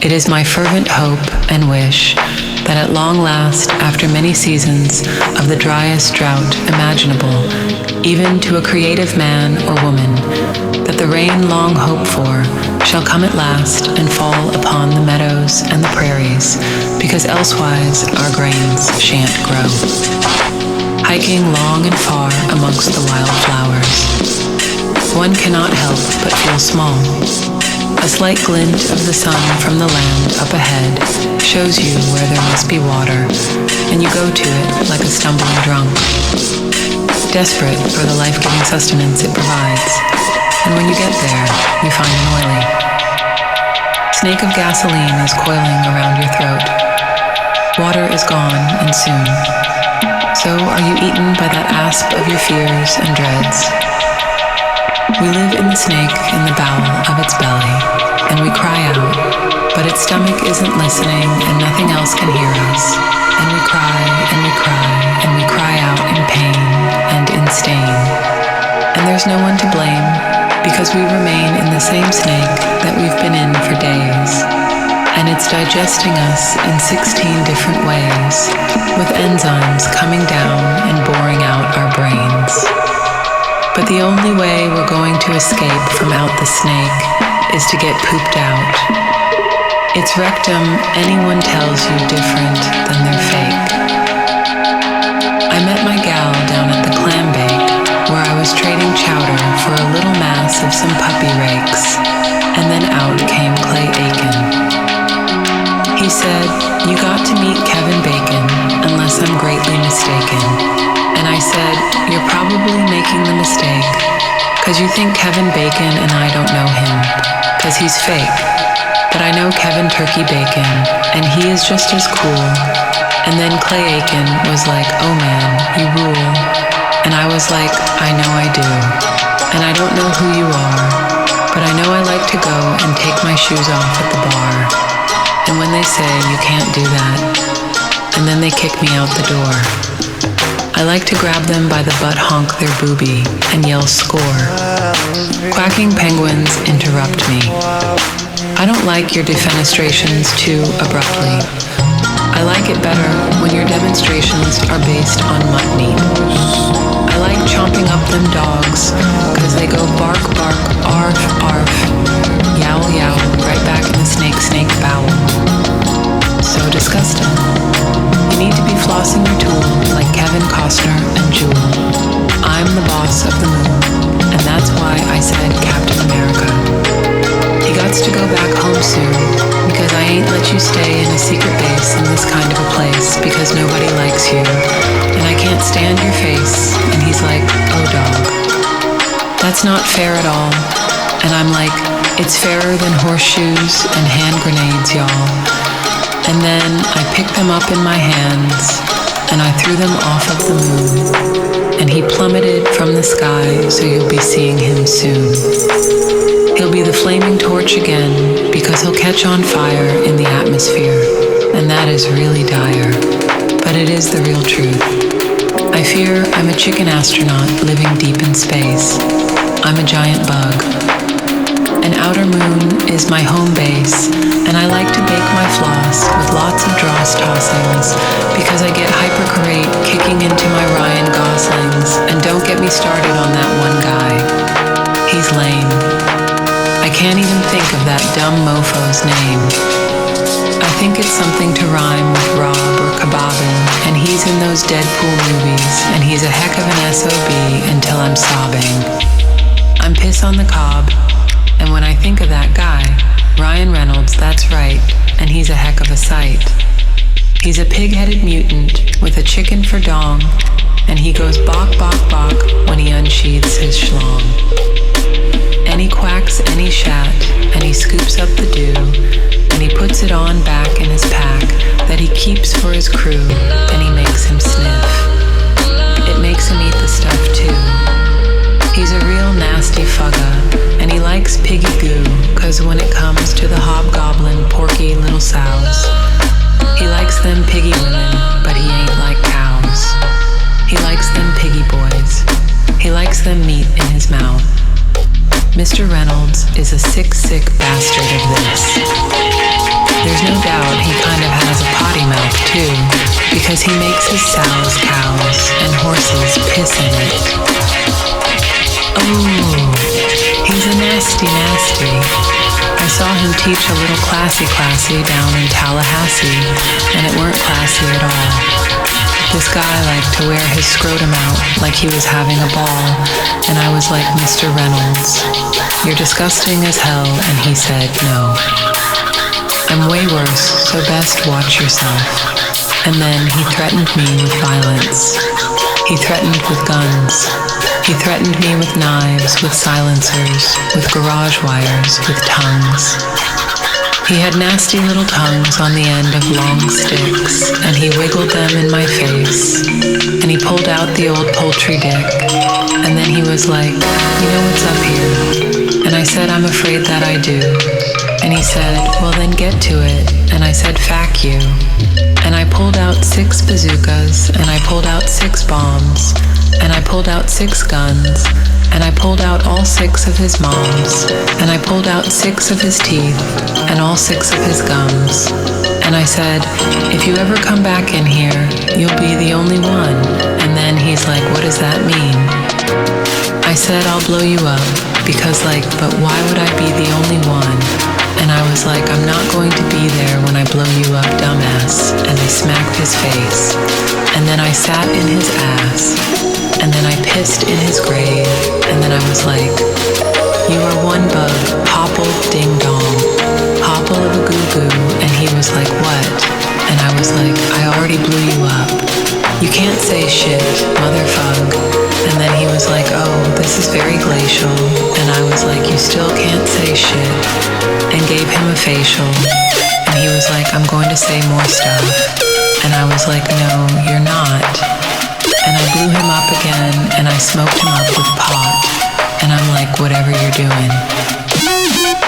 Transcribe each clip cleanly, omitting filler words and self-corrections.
It is my fervent hope and wish that at long last, after many seasons of the driest drought imaginable, even to a creative man or woman, that the rain long hoped for shall come at last and fall upon the meadows and the prairies, because elsewise our grains shan't grow. Hiking long and far amongst the wild flowers, one cannot help but feel small. A slight glint of the sun from the land up ahead shows you where there must be water, and you go to it like a stumbling drunk, desperate for the life-giving sustenance it provides. And when you get there, you find an oily snake of gasoline is coiling around your throat. Water is gone, and soon. So are you eaten by that asp of your fears and dreads? We live in the snake in the bowel of its belly, and we cry out, but its stomach isn't listening and nothing else can hear us. And we cry, and we cry, and we cry out in pain and in stain. And there's no one to blame, because we remain in the same snake that we've been in for days. And it's digesting us in 16 different ways, with enzymes coming down and boring out our brains. But the only way we're going to escape from out the snake is to get pooped out. Its rectum anyone tells you different than they're fake. I met my gal down at the clam bake, where I was trading chowder for a little mass of some puppy rakes, and then out came Clay Aiken. He said, "You got to meet Kevin Bacon, unless I'm greatly mistaken." And I said, "You're probably making the mistake, 'cause you think Kevin Bacon and I don't know him, 'cause he's fake. But I know Kevin Turkey Bacon, and he is just as cool." And then Clay Aiken was like, "Oh man, you rule." And I was like, "I know I do. And I don't know who you are, but I know I like to go and take my shoes off at the bar. And when they say you can't do that, and then they kick me out the door, I like to grab them by the butt, honk their boobie, and yell score." Quacking penguins interrupt me. I don't like your defenestrations too abruptly. I like it better when your demonstrations are based on mutt meat. I like chomping up them dogs, 'cause they go bark, bark, arf, arf, yowl, yowl, right back in the snake bowel. So disgusting. You need to be flossing your tool like Kevin Costner and Jewel. I'm the boss of the moon, and that's why I said Captain America. He gots to go back home soon, because I ain't let you stay in a secret base in this kind of a place, because nobody likes you, and I can't stand your face. And he's like, "Oh dog, that's not fair at all." And I'm like, "It's fairer than horseshoes and hand grenades, y'all." And then I picked them up in my hands, and I threw them off of the moon, and he plummeted from the sky, so you'll be seeing him soon. He'll be the flaming torch again, because he'll catch on fire in the atmosphere, and that is really dire, but it is the real truth. I fear I'm a chicken astronaut living deep in space. I'm a giant bug. An outer moon is my home base, and I like to bake my floss with lots of dross tossings, because I get hypercarate kicking into my Ryan Goslings, and don't get me started on that one guy. He's lame. I can't even think of that dumb mofo's name. I think it's something to rhyme with Rob or Kebabin, and he's in those Deadpool movies, and he's a heck of an SOB until I'm sobbing. I'm piss on the cob, and when I think of that guy, Ryan Reynolds, that's right, and he's a heck of a sight. He's a pig-headed mutant with a chicken for dong, and he goes bok, bok, bok when he unsheathes his schlong. And he quacks and he shat, and he scoops up the dew, and he puts it on back in his pack that he keeps for his crew, and he makes him sniff. It makes him eat the stuff too. He's a real nasty fugga, and he likes piggy goo, 'cause when it comes to the hobgoblin porky little sows, he likes them piggy women, but he ain't like cows. He likes them piggy boys. He likes them meat in his mouth. Mr. Reynolds is a sick, sick bastard of this. There's no doubt he kind of has a potty mouth too, because he makes his sows cows and horses piss in it. Oh, he's a nasty. I saw him teach a little classy down in Tallahassee, and it weren't classy at all. This guy liked to wear his scrotum out like he was having a ball, and I was like, Mr. Reynolds, you're disgusting as hell, and he said no. I'm way worse, so best watch yourself. And then he threatened me with violence. He threatened with guns. He threatened me with knives, with silencers, with garage wires, with tongues. He had nasty little tongues on the end of long sticks, and he wiggled them in my face, and he pulled out the old poultry dick, and then he was like, you know what's up here? And I said, I'm afraid that I do. And he said, well then get to it. And I said, fuck you. And I pulled out 6 bazookas, and I pulled out 6 bombs, and I pulled out 6 guns, and I pulled out all 6 of his moms, and I pulled out 6 of his teeth, and all 6 of his gums. And I said, if you ever come back in here, you'll be the only one. And then he's like, what does that mean? I said, I'll blow you up, because but why would I be the only one? And I was like, I'm not going to be there when I blow you up, dumbass. And I smacked his face. And then I sat in his ass. And then I pissed in his grave. And then I was like, you are one bug, hopple ding dong, hopple of a goo-goo. And he was like, what? And I was like, I already blew you up. You can't say shit, motherfuck. And then he was like, oh, this is very glacial. And I was like, you still can't say shit. And gave him a facial. And he was like, I'm going to say more stuff. And I was like, no, you're not. And I blew him up again, and I smoked him up with pot. And I'm like, whatever you're doing.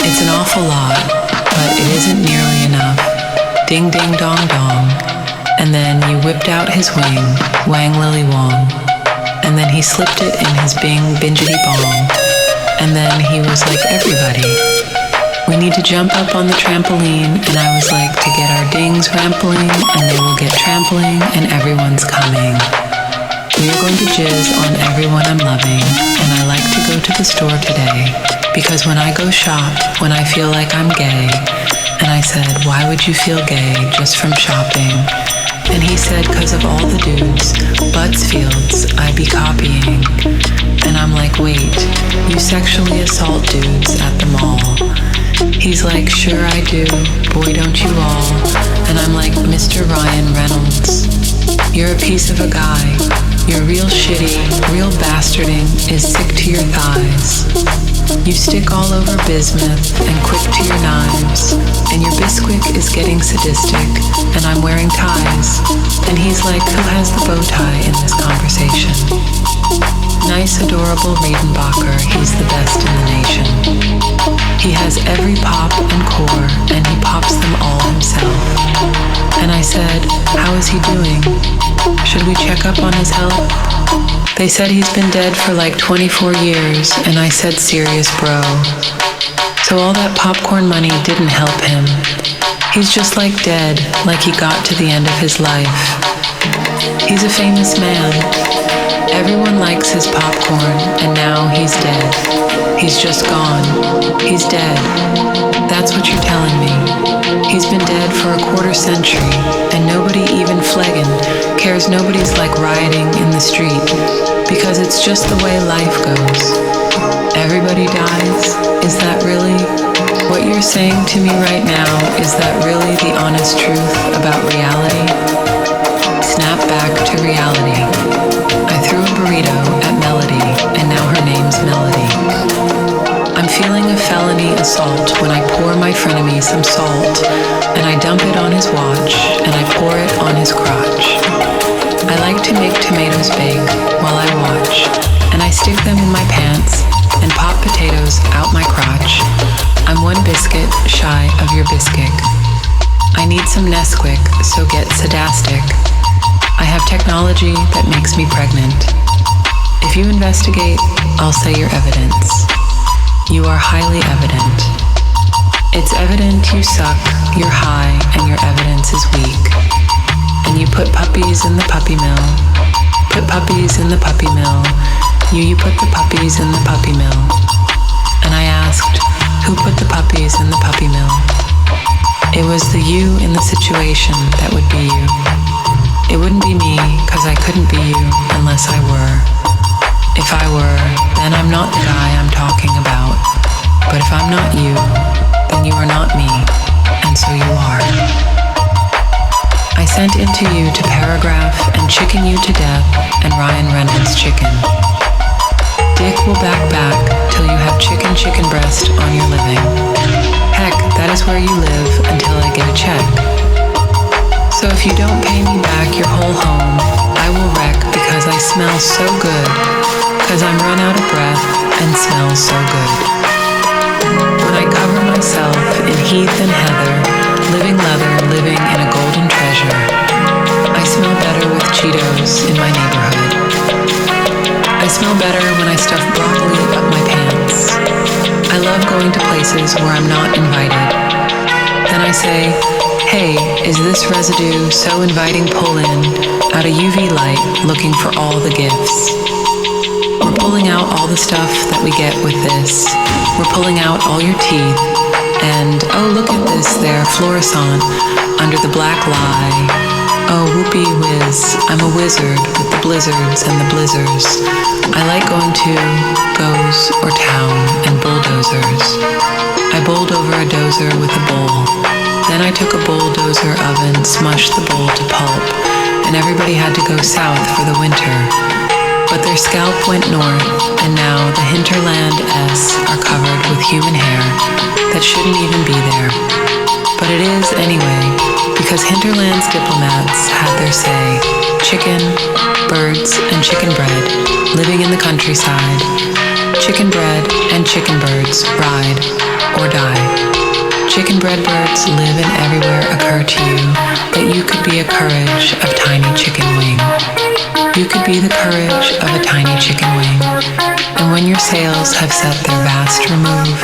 It's an awful lot, but it isn't nearly enough. Ding ding dong dong. And then you whipped out his wing, wang lily wong. And then he slipped it in his bing bingity bong. And then he was like, everybody, we need to jump up on the trampoline. And I was like, to get our dings rampling, and they will get trampling, and everyone's coming. We are going to jizz on everyone I'm loving, and I like to go to the store today, because when I go shop, when I feel like I'm gay. And I said, why would you feel gay just from shopping? And he said, cause of all the dudes, butts fields, I be copying. And I'm like, wait, you sexually assault dudes at the mall? He's like, sure I do, boy don't you all. And I'm like, Mr. Ryan Reynolds, you're a piece of a guy. Your real shitty, real bastarding is sick to your thighs. You stick all over bismuth and quick to your knives, and your bisquick is getting sadistic, and I'm wearing ties. And he's like, who has the bow tie in this conversation? Nice, adorable Redenbacher, he's the best in the nation. He has every pop and core, and he pops them all himself. And I said, how is he doing? Should we check up on his health? They said he's been dead for like 24 years, and I said, serious bro. So all that popcorn money didn't help him. He's just like dead, like he got to the end of his life. He's a famous man. Everyone likes his popcorn, and now he's dead. He's just gone. He's dead. That's what you're telling me. He's been dead for a quarter century, and nobody, even Fleggin, cares. Nobody's like rioting in the street, because it's just the way life goes. Everybody dies. Is that really? What you're saying to me right now, is that really the honest truth about reality? Snap back to reality. I threw a burrito at Melody, and now her name's Melody. I'm feeling a felony assault when I pour my frenemy some salt, and I dump it on his watch, and I pour it on his crotch. I like to make tomatoes big while I watch, and I stick them in my pants and pop potatoes out my crotch. I'm one biscuit shy of your biscuit. I need some Nesquik, so get sadastic. I have technology that makes me pregnant. If you investigate, I'll say your evidence. You are highly evident. It's evident you suck, you're high, and your evidence is weak. And you put puppies in the puppy mill. Put puppies in the puppy mill. You put the puppies in the puppy mill. And I asked, who put the puppies in the puppy mill? It was the you in the situation that would be you. It wouldn't be me, cause I couldn't be you unless I were. If I were, then I'm not the guy I'm talking about. But if I'm not you, then you are not me, and so you are. I sent into you to paragraph and chicken you to death and Ryan Reynolds chicken. Dick will back till you have chicken breast on your living. Heck, that is where you live until I get a check. So if you don't pay me back your whole home, I will wreck because I smell so good, cause I'm run out of breath and smell so good. When I cover myself in heath and heather, living leather, living in a golden treasure, I smell better with Cheetos in my neighborhood. I smell better when I stuff broccoli up my pants. I love going to places where I'm not invited. Then I say, hey, is this residue so inviting pull in out a UV light looking for all the gifts? We're pulling out all the stuff that we get with this. We're pulling out all your teeth. And, oh, look at this there, fluorescent, under the black lie. Oh, whoopee whiz, I'm a wizard with the blizzards and the blizzards. I like going to goes or town and bulldozers. I bowled over a dozer with a bowl. Then I took a bulldozer oven, smushed the bowl to pulp, and everybody had to go south for the winter. But their scalp went north, and now the hinterland S are covered with human hair that shouldn't even be there. But it is anyway, because hinterland's diplomats had their say. Chicken, birds, and chicken bread, living in the countryside. Chicken bread and chicken birds ride or die. Chicken bread birds live and everywhere occur to you that you could be a courage of tiny chicken wing. You could be the courage of a tiny chicken wing. And when your sails have set their vast remove,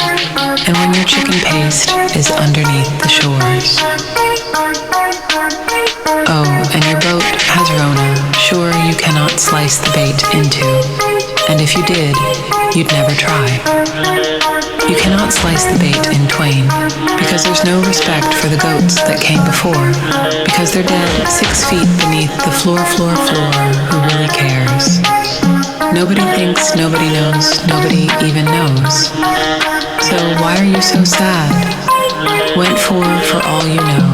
and when your chicken paste is underneath the shores. Oh, and your boat has Rona, sure you cannot slice the bait into. And if you did, you'd never try. You cannot slice the bait in twain, because there's no respect for the goats that came before, because they're dead 6 feet beneath the floor, who really cares? Nobody thinks, nobody knows, nobody even knows. So why are you so sad? Went for all you know.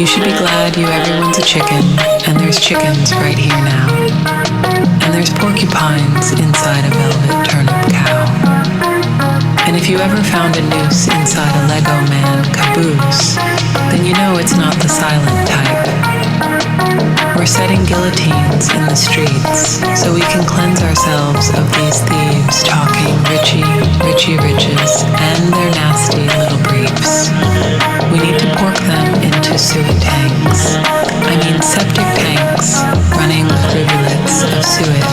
You should be glad you everyone's a chicken, and there's chickens right here now. And there's porcupines inside a velvet turnip cow. And if you ever found a noose inside a Lego man caboose, then you know it's not the silent type. We're setting guillotines in the streets so we can cleanse ourselves of these thieves talking Richie riches and their nasty little briefs. We need to pork them into suet tanks. I mean septic tanks running with rivulets of suet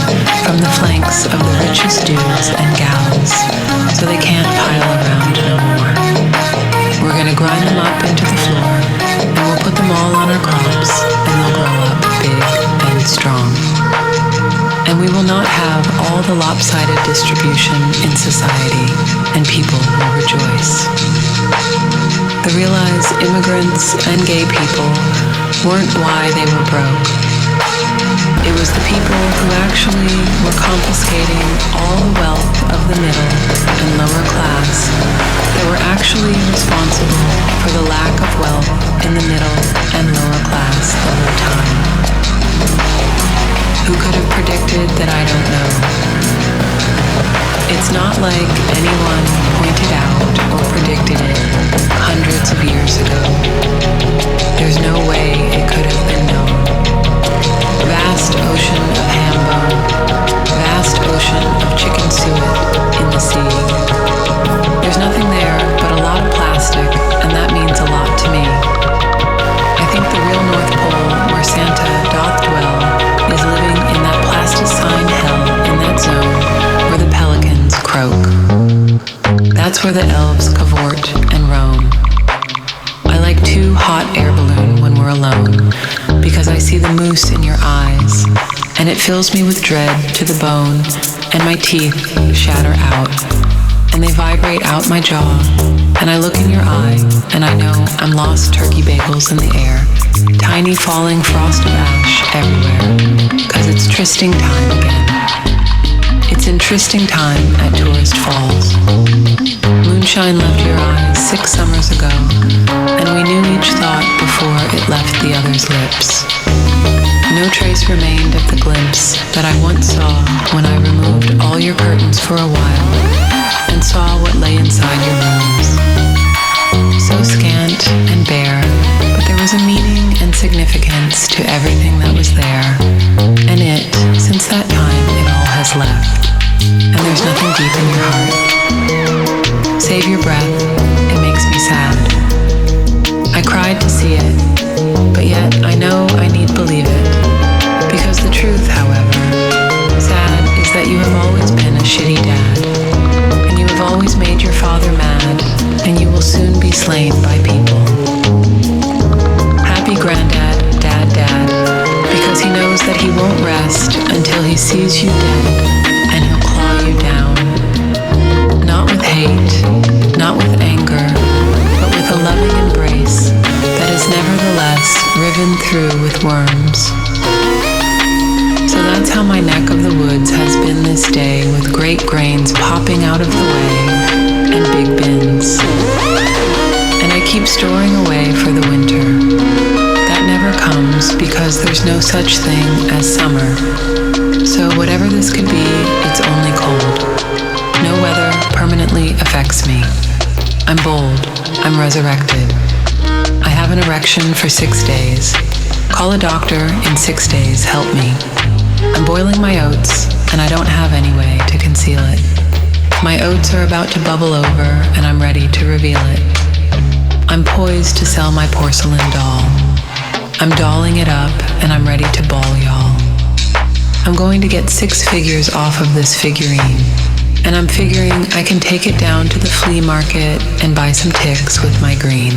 from the flanks of the richest dudes and gals so they can't pile around no more. We're gonna grind them up into the floor and we'll put them all on our crops and they'll grow up big and strong. And we will not have all the lopsided distribution in society, and people will rejoice. The realized immigrants and gay people weren't why they were broke. It was the people who actually were confiscating all the wealth of the middle and lower class that were actually responsible for the lack of wealth in the middle and lower class the whole time. Who could have predicted that I don't know? It's not like anyone pointed out or predicted it hundreds of years ago. There's no way it could have been known. Vast ocean of ham bone, vast ocean of chicken suet in the sea. There's nothing there but a lot of plastic, and that means a lot to me. I think the real North Pole, where Santa doth dwell, is living in that plasticine hell in that zone where the pelicans croak. That's where the elves cavort and roam. it fills me with dread to the bone, and my teeth shatter out, and they vibrate out my jaw, and I look in your eye, and I know I'm lost turkey bagels in the air, tiny falling frost of ash everywhere, 'cause it's trysting time again. It's interesting time at Tourist Falls. Moonshine left your eyes 6 summers ago, and we knew each thought before it left the other's lips. No trace remained of the glimpse that I once saw when I removed all your curtains for a while and saw what lay inside your rooms. So scant and bare, but there was a meaning and significance to everything that was there, and since that time, it all has left, and there's nothing deep in your heart. Save your breath, it makes me sad. I cried to see it, but yet I know I need believe it, because the truth, however, sad, is that you have always been a shitty dad, and you have always made your father mad, and you will soon be slain by people. Happy granddad, dad, because he knows that he won't rest until he sees you dead, and he'll claw you down. Not with hate, not with anger, but with a loving embrace that is nevertheless riven through with worms. So that's how my neck of the woods has been this day, with great grains popping out of the way and big bins. And I keep storing away for the winter. That never comes because there's no such thing as summer. So whatever this could be, it's only cold. No weather permanently affects me. I'm bold. I'm resurrected. I have an erection for 6 days. Call a doctor in 6 days. Help me. I'm boiling my oats, and I don't have any way to conceal it. My oats are about to bubble over, and I'm ready to reveal it. I'm poised to sell my porcelain doll. I'm dolling it up, and I'm ready to ball y'all. I'm going to get 6 figures off of this figurine, and I'm figuring I can take it down to the flea market and buy some ticks with my green.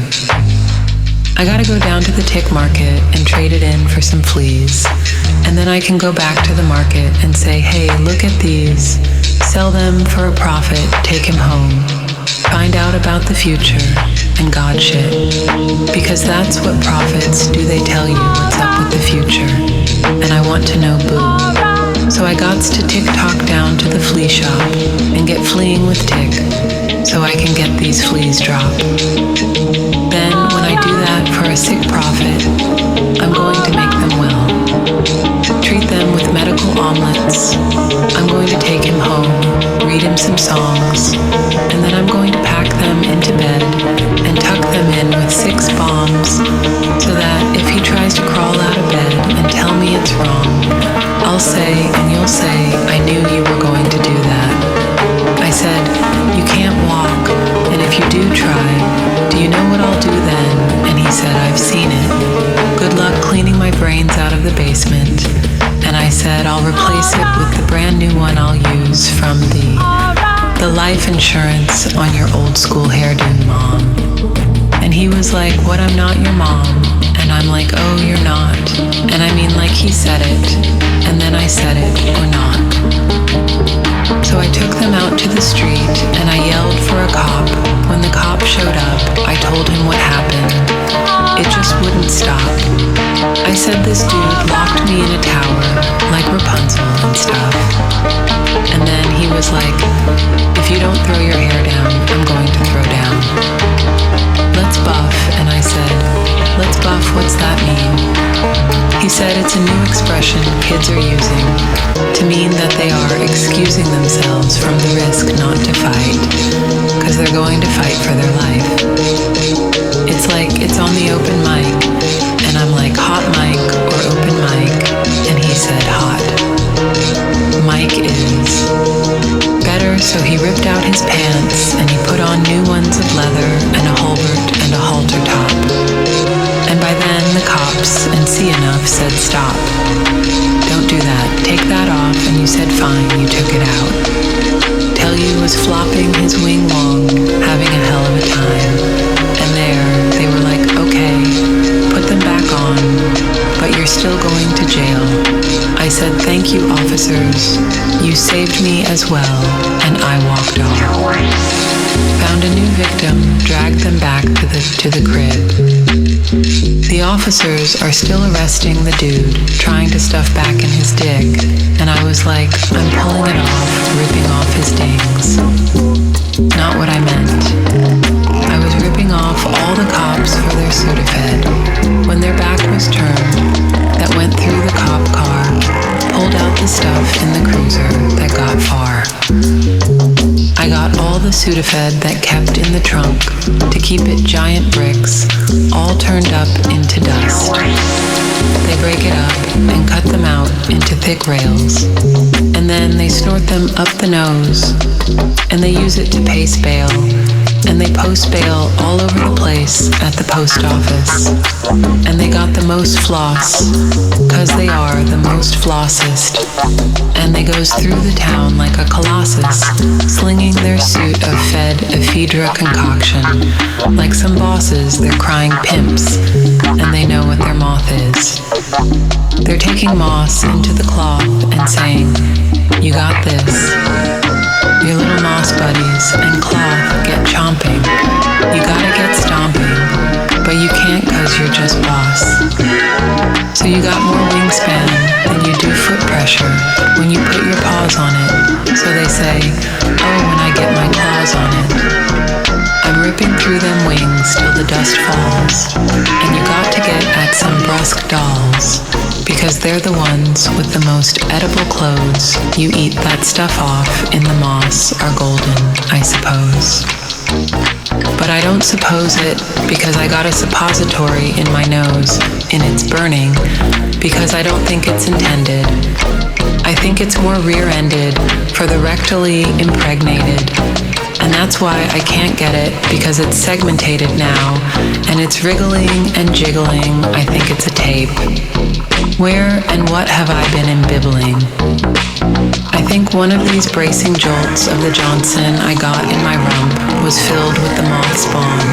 I gotta go down to the tick market and trade it in for some fleas, and then I can go back to the market and say, hey, look at these, sell them for a profit, take him home, find out about the future, and God shit. Because that's what prophets do, they tell you what's up with the future, and I want to know boo. So I gots to tick-tock down to the flea shop and get fleeing with tick, so I can get these fleas dropped. Then, when I do that for a sick prophet, I'm going to make them well. Treat them with medical omelets. I'm going to take him home, read him some songs, and then I'm going to pack them into bed and tuck them in with 6 bombs, so that if he tries to crawl out of bed and tell me it's wrong, I'll say, and you'll say, I knew you were going to do that. I said, you can't walk, and if you do try, do you know what I'll do then? And he said, I've seen it. Good luck cleaning my brains out of the basement. And I said, I'll replace it with the brand new one I'll use from the life insurance on your old school hairdo, Mom. And he was like, what, I'm not your mom? And I'm like, oh, you're not. And I mean, like, he said it, and then I said it, or not. So I took them out to the street, and I yelled for a cop. When the cop showed up, I told him what happened. It just wouldn't stop. I said this dude locked me in a tower, like Rapunzel and stuff. And then he was like, if you don't throw your hair down, I'm going to throw down. Let's buff, and I said, let's buff, what's that mean? He said it's a new expression kids are using to mean that they are excusing themselves from the risk not to fight, because they're going to fight for their life. It's like it's on the open mic, and I'm like, hot mic or open mic, and he said hot. Mike is better, so he ripped out his pants and he put on new ones of leather and a halberd and a halter top. And by then the cops and see enough said stop. Don't do that. Take that off. And you said fine. You took it out. Tell you was flopping his wing long, having a hell of a time. And there they were like, okay, put them back on, but you're still going to jail. I said thank you as well, and I walked off. Found a new victim, dragged them back to the crib. The officers are still arresting the dude, trying to stuff back in his dick, and I was like, I'm pulling it off, ripping off his dings. Not what I meant. I was ripping off all the cops for their Sudafed. When their back was turned, that went through the cop car, pulled out the stuff in the cruiser that got far. I got all the Sudafed that kept in the trunk to keep it giant bricks, all turned up into dust. They break it up and cut them out into thick rails, and then they snort them up the nose, and they use it to paste bail, and they post bail all over the place at the post office. And they got the most floss, 'cause they are the most flossest. And they goes through the town like a colossus, slinging their suit of fed ephedra concoction. Like some bosses, they're crying pimps, and they know what their moth is. They're taking moss into the cloth and saying, you got this. Your little moss buddies and cloth get chomping. You gotta get stomping, but you can't 'cause you're just boss. So you got more wingspan than you do foot pressure when you put your paws on it. So they say, oh, when I get my claws on it. I'm ripping through them wings till the dust falls, and you got to get at some brusque dolls, because they're the ones with the most edible clothes. You eat that stuff off in the moss are golden, I suppose. But I don't suppose it because I got a suppository in my nose, and it's burning, because I don't think it's intended. I think it's more rear-ended for the rectally impregnated. And that's why I can't get it, because it's segmentated now, and it's wriggling and jiggling. I think it's a tape. Where and what have I been imbibling? I think one of these bracing jolts of the Johnson I got in my rump was filled with the moth spawn.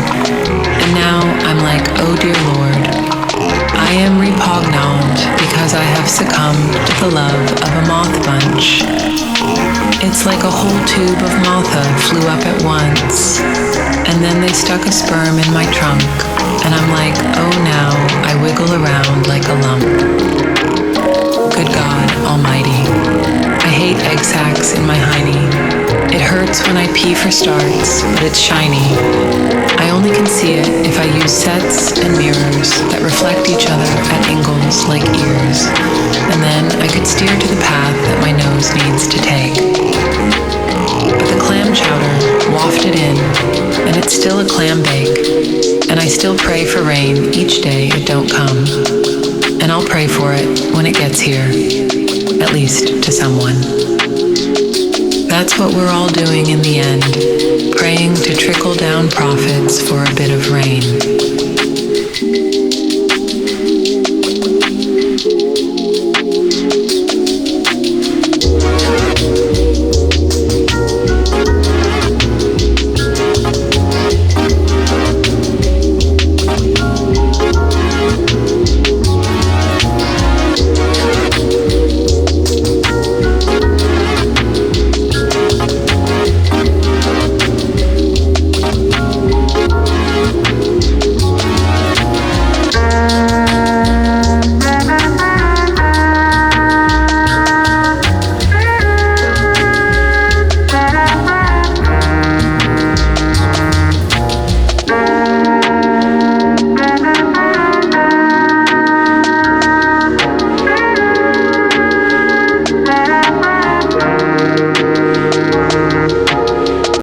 And now I'm like, oh dear Lord, I am repugnant because I have succumbed to the love of a moth bunch. It's like a whole tube of motha flew up at once, and then they stuck a sperm in my trunk, and I'm like, oh now I wiggle around like a lump. Good God Almighty, I hate egg sacs in my hiney. It hurts when I pee for starts, but it's shiny. I only can see it if I use sets and mirrors that reflect each other at angles like ears, and then I could steer to the path that my nose needs to take. But the clam chowder wafted in, and it's still a clam bake, and I still pray for rain each day it don't come, and I'll pray for it when it gets here, at least to someone. That's what we're all doing in the end, praying to trickle down profits for a bit of rain.